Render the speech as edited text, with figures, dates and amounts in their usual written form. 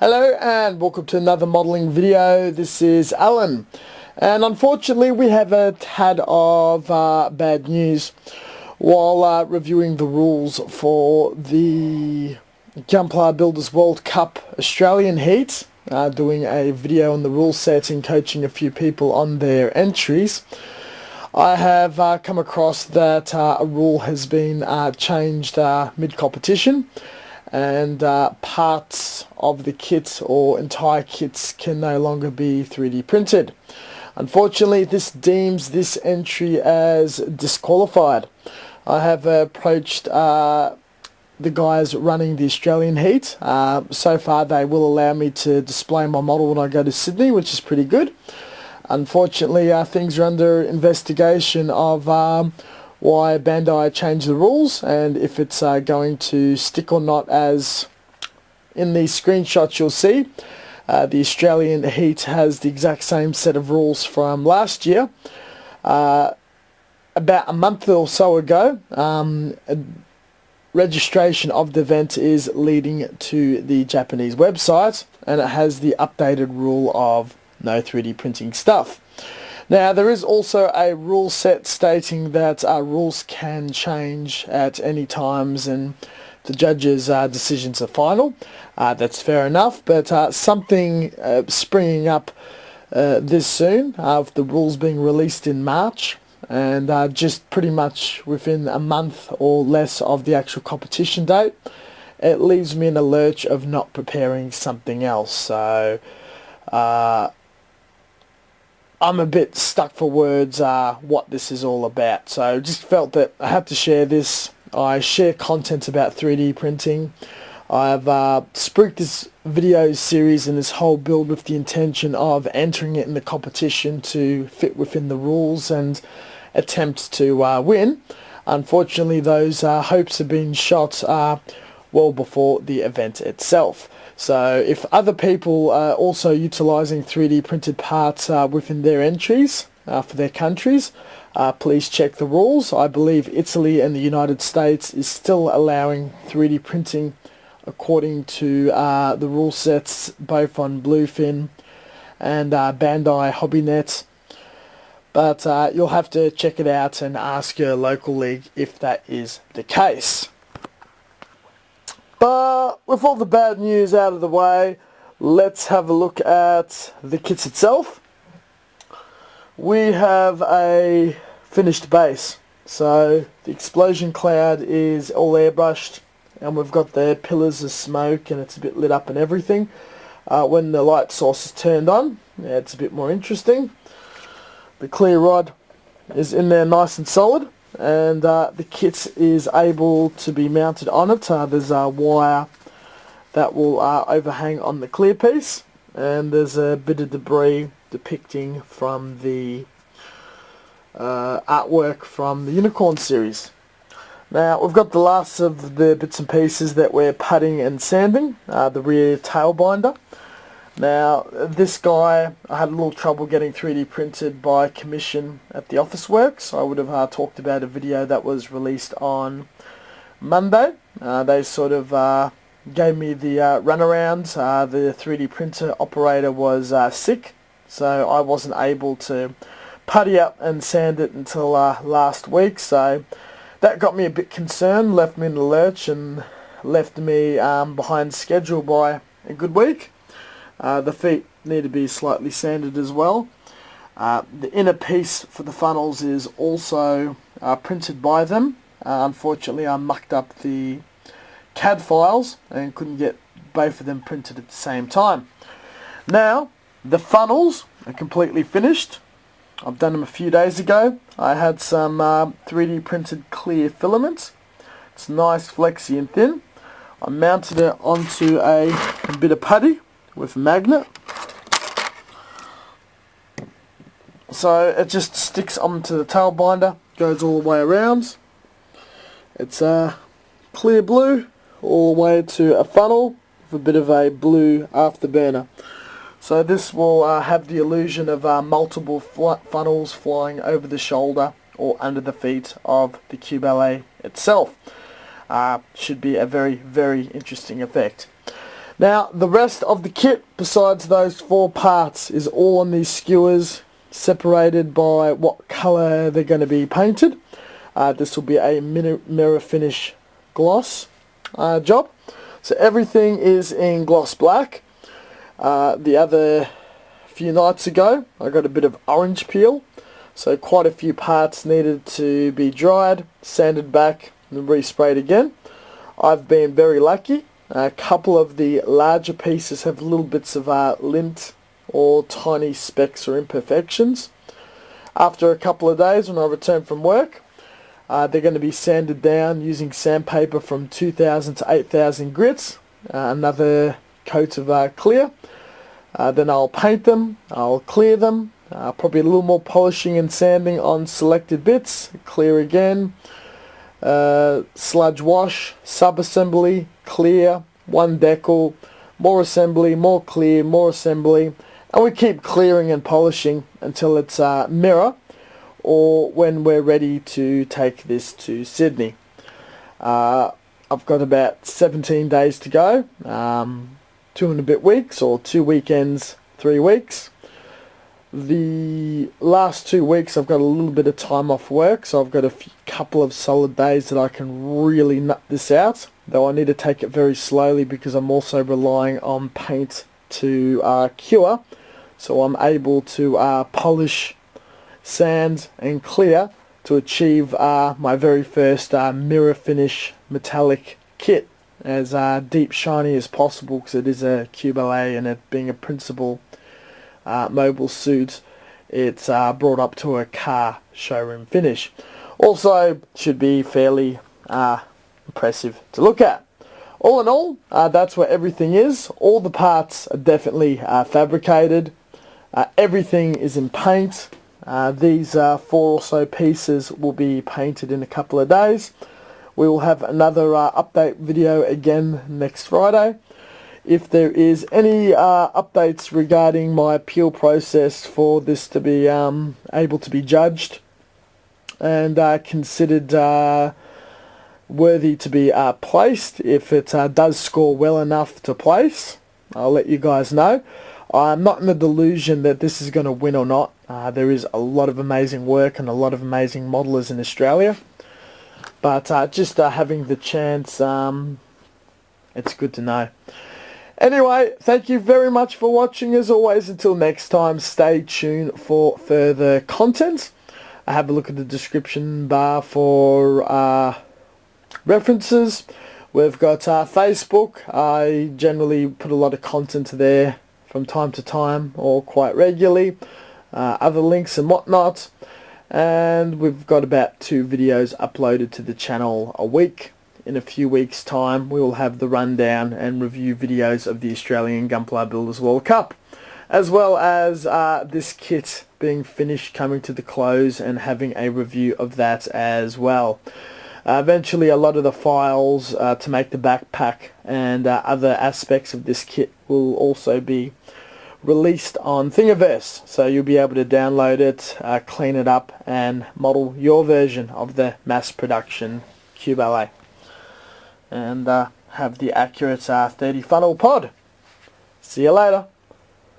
Hello and welcome to another modelling video. This is Alan, and unfortunately we have a tad of bad news. While reviewing the rules for the Gunpla Builders World Cup Australian Heat, doing a video on the rule setting, coaching a few people on their entries, I have come across that a rule has been changed mid-competition, and parts of the kit or entire kits can no longer be 3D printed. Unfortunately, this deems this entry as disqualified. I have approached the guys running the Australian Heat. So far they will allow me to display my model when I go to Sydney, which is pretty good. Unfortunately, things are under investigation of why Bandai changed the rules and if it's going to stick or not. As in these screenshots you'll see, the Australian Heat has the exact same set of rules from last year. About a month or so ago, registration of the event is leading to the Japanese website, and it has the updated rule of no 3D printing stuff. Now, there is also a rule set stating that rules can change at any times and the judges' decisions are final. That's fair enough, but something springing up this soon, with the rules being released in March, and just pretty much within a month or less of the actual competition date, it leaves me in a lurch of not preparing something else. So I'm a bit stuck for words what this is all about. So just felt that I had to share this. I share content about 3D printing. I've spruiked this video series and this whole build with the intention of entering it in the competition to fit within the rules and attempt to win. Unfortunately, those hopes have been shot well before the event itself. So if other people are also utilising 3D printed parts within their entries for their countries, please check the rules. I believe Italy and the United States is still allowing 3D printing according to the rule sets both on Bluefin and Bandai HobbyNet. But you'll have to check it out and ask your local league if that is the case. But with all the bad news out of the way, let's have a look at the kits itself. We have a finished base. So the explosion cloud is all airbrushed, and we've got the pillars of smoke and it's a bit lit up and everything. When the light source is turned on, it's a bit more interesting. The clear rod is in there nice and solid, and the kit is able to be mounted on it. There's a wire that will overhang on the clear piece, and there's a bit of debris depicting from the artwork from the Unicorn series. Now we've got the last of the bits and pieces that we're putting and sanding, the rear tail binder. Now this guy, I had a little trouble getting 3D printed by commission at the Office Works. I would have talked about a video that was released on Monday. They sort of gave me the runaround. The 3D printer operator was sick, so I wasn't able to putty up and sand it until last week. So that got me a bit concerned, left me in the lurch and left me behind schedule by a good week. The feet need to be slightly sanded as well. The inner piece for the funnels is also printed by them. Unfortunately, I mucked up the CAD files and couldn't get both of them printed at the same time. Now, the funnels are completely finished. I've done them a few days ago. I had some 3D printed clear filaments. It's nice, flexy and thin. I mounted it onto a bit of putty with a magnet, so it just sticks onto the tail binder, goes all the way around. It's clear blue all the way to a funnel with a bit of a blue afterburner. So this will have the illusion of multiple funnels flying over the shoulder or under the feet of the Qubeley itself. Should be a very, very interesting effect. Now the rest of the kit, besides those 4 parts, is all on these skewers, separated by what colour they're going to be painted. This will be a mirror finish gloss job. So everything is in gloss black. The other few nights ago I got a bit of orange peel, so quite a few parts needed to be dried, sanded back and resprayed again. I've been very lucky. A couple of the larger pieces have little bits of lint or tiny specks or imperfections. After a couple of days when I return from work, they're going to be sanded down using sandpaper from 2000 to 8000 grits, another coat of clear. Then I'll paint them, I'll clear them, probably a little more polishing and sanding on selected bits, clear again, sludge wash, sub-assembly, clear, one decal, more assembly, more clear, more assembly, and we keep clearing and polishing until it's mirror, or when we're ready to take this to Sydney. I've got about 17 days to go, 2 and a bit weeks, or 2 weekends, 3 weeks. The last 2 weeks I've got a little bit of time off work, so I've got a couple of solid days that I can really nut this out, though I need to take it very slowly because I'm also relying on paint to cure, so I'm able to polish, sand and clear to achieve my very first mirror finish metallic kit, as deep shiny as possible, because it is a Qubeley, and it being a principal mobile suit, it's brought up to a car showroom finish. Also should be fairly impressive to look at. All in all, that's where everything is. All the parts are definitely fabricated. Everything is in paint. These 4 or so pieces will be painted in a couple of days. We will have another update video again next Friday. If there is any updates regarding my peel process for this to be able to be judged and considered worthy to be placed, if it does score well enough to place, I'll let you guys know. I'm not in the delusion that this is going to win or not. There is a lot of amazing work and a lot of amazing modelers in Australia. But just having the chance, it's good to know. Anyway, thank you very much for watching. As always, until next time, stay tuned for further content. Have a look at the description bar for references. We've got Facebook. I generally put a lot of content there from time to time, or quite regularly. Other links and whatnot. And we've got about 2 videos uploaded to the channel a week. In a few weeks time we will have the rundown and review videos of the Australian Gunpla Builders World Cup, as well as this kit being finished, coming to the close, and having a review of that as well. Eventually a lot of the files to make the backpack and other aspects of this kit will also be released on Thingiverse, so you'll be able to download it, clean it up and model your version of the mass production Qubeley, and have the accurate 30 funnel pod. See you later.